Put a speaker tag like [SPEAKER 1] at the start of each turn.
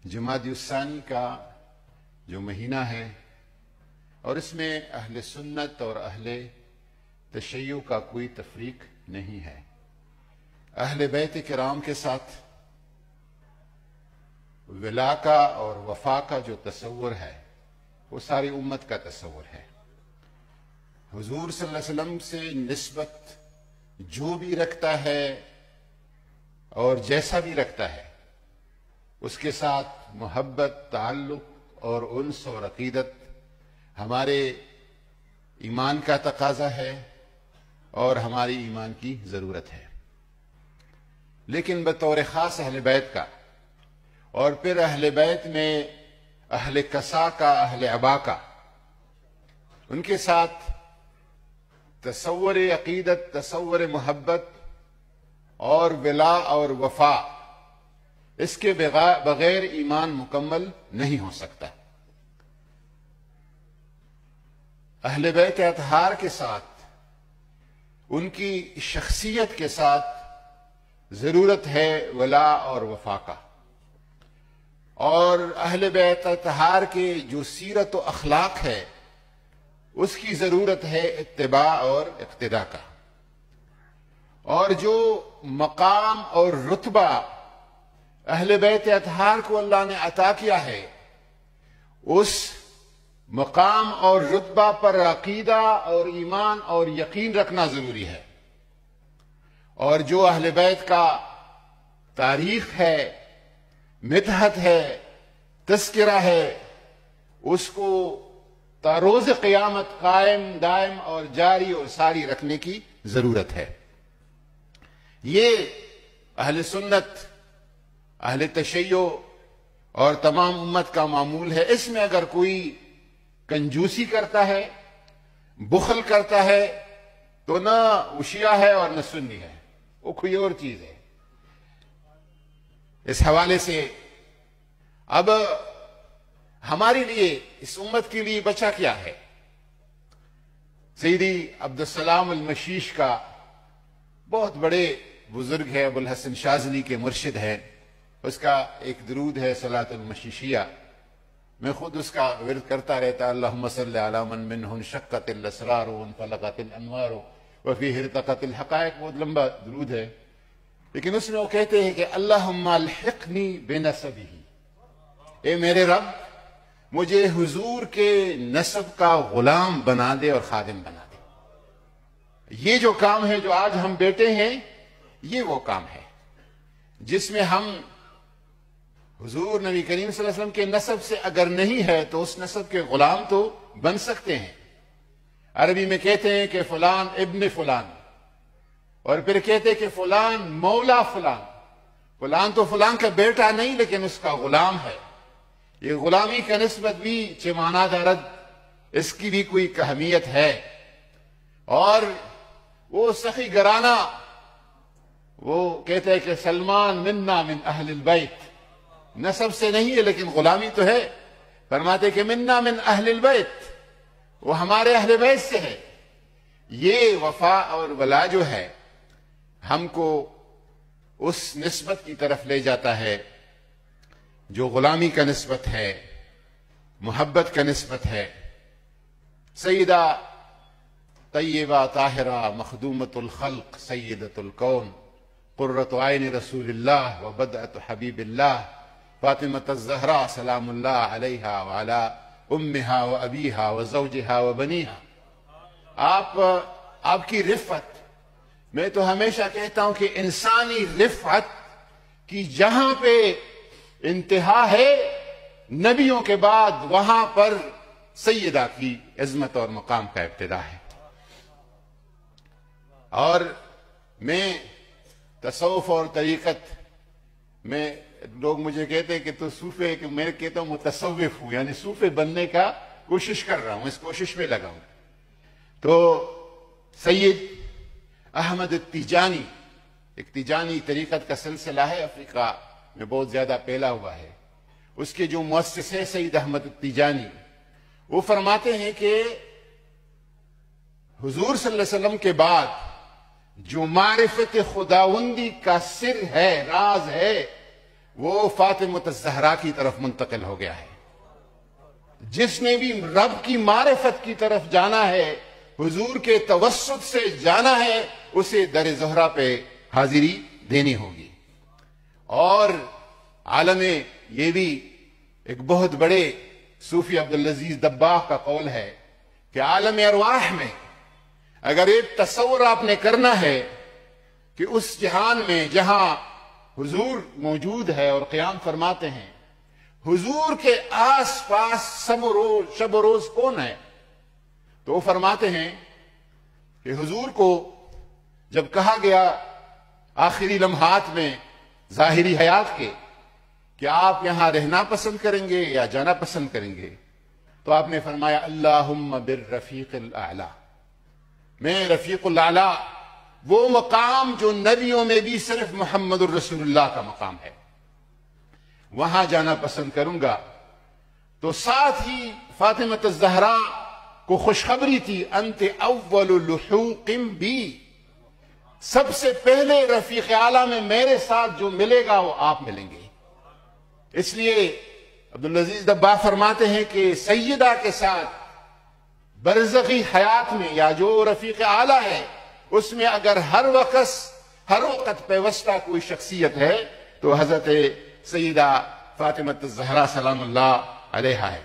[SPEAKER 1] جمادی الثانی کا جو مہینہ ہے اور اس میں اہل سنت اور اہل تشیع کا کوئی تفریق نہیں ہے. اہل بیت کرام کے ساتھ ولا کا اور وفا کا جو تصور ہے وہ ساری امت کا تصور ہے. حضور صلی اللہ علیہ وسلم سے نسبت جو بھی رکھتا ہے اور جیسا بھی رکھتا ہے اس کے ساتھ محبت، تعلق اور انس اور عقیدت ہمارے ایمان کا تقاضا ہے اور ہماری ایمان کی ضرورت ہے. لیکن بطور خاص اہل بیت کا اور پھر اہل بیت میں اہل کسا کا، اہل عبا کا، ان کے ساتھ تصور عقیدت، تصور محبت اور ولا اور وفا، اس کے بغیر ایمان مکمل نہیں ہو سکتا. اہل بیت اطہار کے ساتھ، ان کی شخصیت کے ساتھ ضرورت ہے ولا اور وفا کا، اور اہل بیت اطہار کے جو سیرت و اخلاق ہے اس کی ضرورت ہے اتباع اور اقتداء کا. اور جو مقام اور رتبہ اہل بیت اطہار کو اللہ نے عطا کیا ہے اس مقام اور رتبہ پر عقیدہ اور ایمان اور یقین رکھنا ضروری ہے. اور جو اہل بیت کا تاریخ ہے، مدحت ہے، تذکرہ ہے، اس کو تا روز قیامت قائم، دائم اور جاری اور ساری رکھنے کی ضرورت ہے. یہ اہل سنت، اہل تشیع اور تمام امت کا معمول ہے. اس میں اگر کوئی کنجوسی کرتا ہے، بخل کرتا ہے، تو نہ وہ شیعہ ہے اور نہ سنی ہے، وہ کوئی اور چیز ہے. اس حوالے سے اب ہمارے لیے، اس امت کے لیے بچا کیا ہے؟ سیدی عبدالسلام المشیش کا بہت بڑے بزرگ ہے، ابوالحسن شاذلی کے مرشد ہے، اس کا ایک درود ہے صلاۃ المشیشیہ. میں خود اس کا ورد کرتا رہتا، اللہم صلی علی من منہ انشقت الاسرار وانفلقت الانوار وفیہ ارتقت الحقائق. بہت لمبا درود ہے، لیکن اس میں وہ کہتے ہیں کہ اللہم الحقنی بنسبہ، اے میرے رب مجھے حضور کے نسب کا غلام بنا دے اور خادم بنا دے. یہ جو کام ہے، جو آج ہم بیٹے ہیں، یہ وہ کام ہے جس میں ہم حضور نبی کریم صلی اللہ علیہ وسلم کے نسب سے اگر نہیں ہے تو اس نسب کے غلام تو بن سکتے ہیں. عربی میں کہتے ہیں کہ فلان ابن فلان، اور پھر کہتے ہیں کہ فلان مولا فلان. فلان تو فلان کا بیٹا نہیں لیکن اس کا غلام ہے. یہ غلامی کا نسبت بھی چمانہ دارد، اس کی بھی کوئی اہمیت ہے. اور وہ سخی گرانہ، وہ کہتے ہیں کہ سلمان منا من اہل البیت، نسب سے نہیں ہے لیکن غلامی تو ہے. فرماتے کہ منا من اہل البیت، وہ ہمارے اہل بیت سے ہے. یہ وفا اور ولا جو ہے ہم کو اس نسبت کی طرف لے جاتا ہے جو غلامی کا نسبت ہے، محبت کا نسبت ہے. سیدہ طیبہ طاہرہ مخدومۃ الخلق سیدۃ الکون قرۃ عین رسول اللہ وبدعۃ حبیب اللہ فاطمۃ الزہراء سلام اللہ علیہا وعلی امہا و ابیہا و زوجہا و بنیہا. آپ کی رفعت، میں تو ہمیشہ کہتا ہوں کہ انسانی رفعت کی جہاں پہ انتہا ہے نبیوں کے بعد، وہاں پر سیدہ کی عظمت اور مقام کا ابتدا ہے. اور میں تصوف اور طریقت میں، لوگ مجھے کہتے ہیں کہ تو صوفی ہے، کہ میں کہتا ہوں متصوف ہوں، یعنی صوفی بننے کا کوشش کر رہا ہوں، اس کوشش میں لگا ہوں. تو سید احمد التیجانی، ایک تیجانی طریقت کا سلسلہ ہے، افریقہ میں بہت زیادہ پھیلا ہوا ہے. اس کے جو مؤسس ہے سید احمد التیجانی، وہ فرماتے ہیں کہ حضور صلی اللہ علیہ وسلم کے بعد جو معرفت خداوندی کا سر ہے، راز ہے، وہ فاطمۃ الزہرا کی طرف منتقل ہو گیا ہے۔ جس نے بھی رب کی معرفت کی طرف جانا ہے، حضور کے توسط سے جانا ہے، اسے در زہرا پہ حاضری دینی ہوگی۔ اور عالم یہ بھی ایک بہت بڑے صوفی عبدالعزیز دباغ کا قول ہے کہ عالم ارواح میں اگر ایک تصور آپ نے کرنا ہے کہ اس جہان میں جہاں حضور موجود ہے اور قیام فرماتے ہیں، حضور کے آس پاس شب و روز کون ہے، تو وہ فرماتے ہیں کہ حضور کو جب کہا گیا آخری لمحات میں ظاہری حیات کے کہ آپ یہاں رہنا پسند کریں گے یا جانا پسند کریں گے، تو آپ نے فرمایا اللہم بالرفیق الاعلی، میں رفیق الاعلی، وہ مقام جو نبیوں میں بھی صرف محمد الرسول اللہ کا مقام ہے، وہاں جانا پسند کروں گا۔ تو ساتھ ہی فاطمۃ الزہرا کو خوشخبری تھی، انت اول لحوق بی، سب سے پہلے رفیق اعلیٰ میں میرے ساتھ جو ملے گا وہ آپ ملیں گے۔ اس لیے عبدالعزیز دباغ فرماتے ہیں کہ سیدہ کے ساتھ برزخی حیات میں یا جو رفیق اعلیٰ ہے اس میں اگر ہر وقت پیوستہ کوئی شخصیت ہے تو حضرت سیدہ فاطمۃ الزہرا سلام اللہ علیہا ہے۔